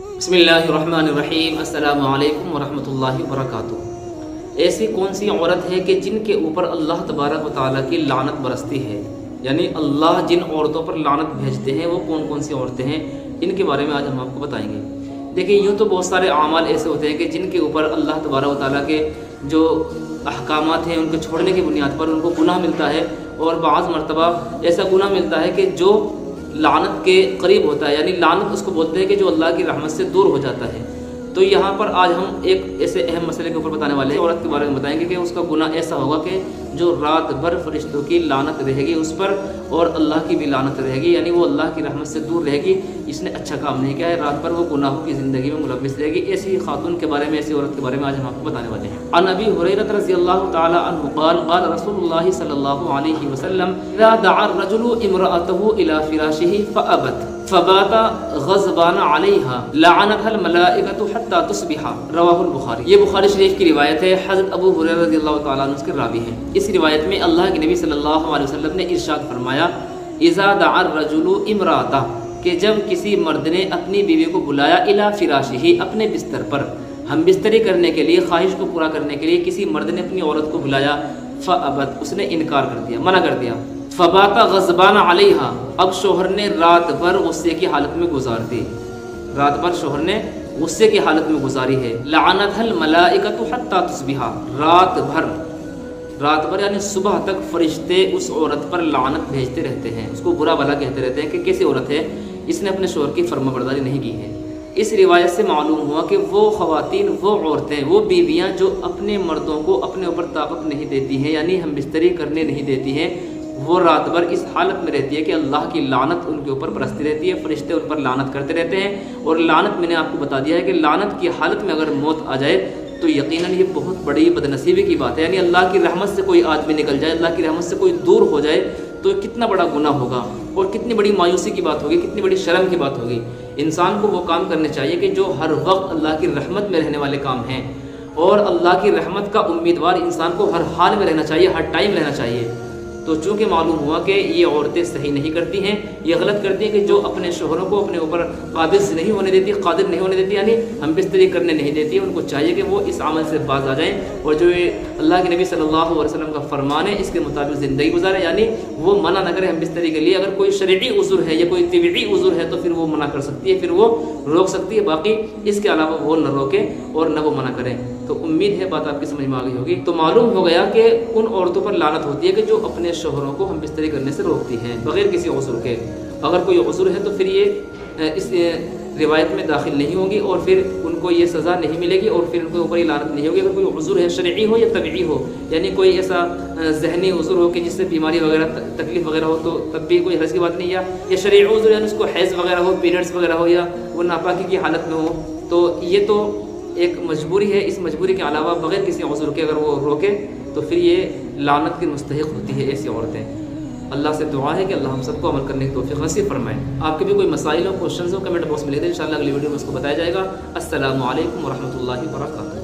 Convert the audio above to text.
بسم اللہ الرحمن الرحیم، السلام علیکم ورحمۃ اللہ وبرکاتہ۔ ایسی کون سی عورت ہے کہ جن کے اوپر اللہ تبارک و تعالیٰ کی لعنت برستی ہے؟ یعنی اللہ جن عورتوں پر لعنت بھیجتے ہیں وہ کون کون سی عورتیں ہیں، ان کے بارے میں آج ہم آپ کو بتائیں گے۔ دیکھیں، یوں تو بہت سارے اعمال ایسے ہوتے ہیں کہ جن کے اوپر اللہ تبارک و تعالیٰ کے جو احکامات ہیں ان کو چھوڑنے کی بنیاد پر ان کو گناہ ملتا ہے، اور بعض مرتبہ ایسا گناہ ملتا ہے کہ جو لعنت کے قریب ہوتا ہے، یعنی لعنت اس کو بولتے ہیں کہ جو اللہ کی رحمت سے دور ہو جاتا ہے۔ تو یہاں پر آج ہم ایک ایسے اہم مسئلے کے اوپر بتانے والے ہیں، عورت کے بارے میں بتائیں گے کہ اس کا گناہ ایسا ہوگا کہ جو رات بھر فرشتوں کی لعنت رہے گی اس پر، اور اللہ کی بھی لعنت رہے گی، یعنی وہ اللہ کی رحمت سے دور رہے گی۔ اس نے اچھا کام نہیں کیا ہے، رات بھر وہ گناہوں کی زندگی میں ملوث رہے گی۔ ایسی خاتون کے بارے میں، ایسی عورت کے بارے میں آج ہم آپ کو بتانے والے ہیں۔ عن ابی ہریرہ رضی اللہ تعالی عنہ قال قال رسول اللہ صلی اللہ علیہ وسلم اذا دعا الرجل امرأته الى فراشه فابت فبات غضبان علیہا لعنتها الملائکۃ حتی تصبح، رواہ البخاری۔ یہ بخاری شریف کی روایت ہے، حضرت ابو ہریرہ رضی اللہ تعالی عنہ اس کے راوی ہیں۔ اس روایت میں اللہ کے نبی صلی اللہ علیہ وسلم نے ارشاد فرمایا، اذا دعا الرجل امرأته، کہ جب کسی مرد نے اپنی بیوی کو بلایا الی فراشہ، اپنے بستر پر، ہم بستری کرنے کے لیے، خواہش کو پورا کرنے کے لیے کسی مرد نے اپنی عورت کو بلایا، فابت، اس نے انکار کر دیا، منع کر دیا، فبات غضبان علیہا، اب شوہر نے رات بھر غصے کی حالت میں گزار دی، رات بھر شوہر نے غصے کی حالت میں گزاری ہے، لعنتها الملائکۃ حتی تصبح، رات بھر یعنی صبح تک فرشتے اس عورت پر لعنت بھیجتے رہتے ہیں، اس کو برا بھلا کہتے رہتے ہیں کہ کیسی عورت ہے، اس نے اپنے شوہر کی فرما برداری نہیں کی ہے۔ اس روایت سے معلوم ہوا کہ وہ خواتین، وہ عورتیں، وہ بیویاں جو اپنے مردوں کو اپنے اوپر طاقت نہیں دیتی ہیں، یعنی ہم بستری کرنے نہیں دیتی ہیں، وہ رات بھر اس حالت میں رہتی ہے کہ اللہ کی لعنت ان کے اوپر برستی رہتی ہے، فرشتے ان پر لعنت کرتے رہتے ہیں۔ اور لعنت، میں نے آپ کو بتا دیا ہے کہ لعنت کی حالت میں اگر موت آ جائے تو یقیناً یہ بہت بڑی بدنصیبی کی بات ہے، یعنی اللہ کی رحمت سے کوئی آدمی نکل جائے، اللہ کی رحمت سے کوئی دور ہو جائے تو کتنا بڑا گناہ ہوگا، اور کتنی بڑی مایوسی کی بات ہوگی، کتنی بڑی شرم کی بات ہوگی۔ انسان کو وہ کام کرنے چاہیے کہ جو ہر وقت اللہ کی رحمت میں رہنے والے کام ہیں، اور اللہ کی رحمت کا امیدوار انسان کو ہر حال میں رہنا چاہیے، ہر ٹائم رہنا چاہیے۔ تو چونکہ معلوم ہوا کہ یہ عورتیں صحیح نہیں کرتی ہیں، یہ غلط کرتی ہیں کہ جو اپنے شوہروں کو اپنے اوپر قابض نہیں ہونے دیتی، قادر نہیں ہونے دیتی، یعنی ہم بستری کرنے نہیں دیتی، ان کو چاہیے کہ وہ اس عمل سے باز آ جائیں، اور جو اللہ کے نبی صلی اللہ علیہ وسلم کا فرمان ہے اس کے مطابق زندگی گزاریں، یعنی وہ منع نہ کریں ہم بستری کے لیے۔ اگر کوئی شرعی عذر ہے یا کوئی طبعی عذر ہے تو پھر وہ منع کر سکتی ہے، پھر وہ روک سکتی ہے، باقی اس کے علاوہ وہ نہ روکے اور نہ وہ منع کریں۔ تو امید ہے بات آپ کی سمجھ میں آ گئی ہوگی۔ تو معلوم ہو گیا کہ ان عورتوں پر لعنت ہوتی ہے کہ جو اپنے شوہروں کو ہم بستری کرنے سے روکتی ہیں بغیر کسی عذر کے۔ اگر کوئی عذر ہے تو پھر یہ اس روایت میں داخل نہیں ہوگی، اور پھر ان کو یہ سزا نہیں ملے گی، اور پھر ان کے اوپر یہ لعنت نہیں ہوگی۔ اگر کوئی عذر ہے، شرعی ہو یا طبعی ہو، یعنی کوئی ایسا ذہنی عذر ہو کہ جس سے بیماری وغیرہ، تکلیف وغیرہ ہو، تو تب بھی کوئی حرج کی بات نہیں، یا شرعی عذر یعنی اس کو حیض وغیرہ ہو، پیریڈس وغیرہ ہو، یا وہ ناپاکی کی حالت میں ہو، تو یہ تو ایک مجبوری ہے۔ اس مجبوری کے علاوہ بغیر کسی عذر کے اگر وہ روکے تو پھر یہ لعنت کی مستحق ہوتی ہے ایسی عورتیں۔ اللہ سے دعا ہے کہ اللہ ہم سب کو عمل کرنے کی توفیق نصیب فرمائے۔ آپ کے بھی کوئی مسائل ہو، کوشچنز ہو، کمنٹ باکس میں لکھ دیں، انشاءاللہ اگلی ویڈیو میں اس کو بتایا جائے گا۔ السلام علیکم ورحمۃ اللہ وبرکاتہ۔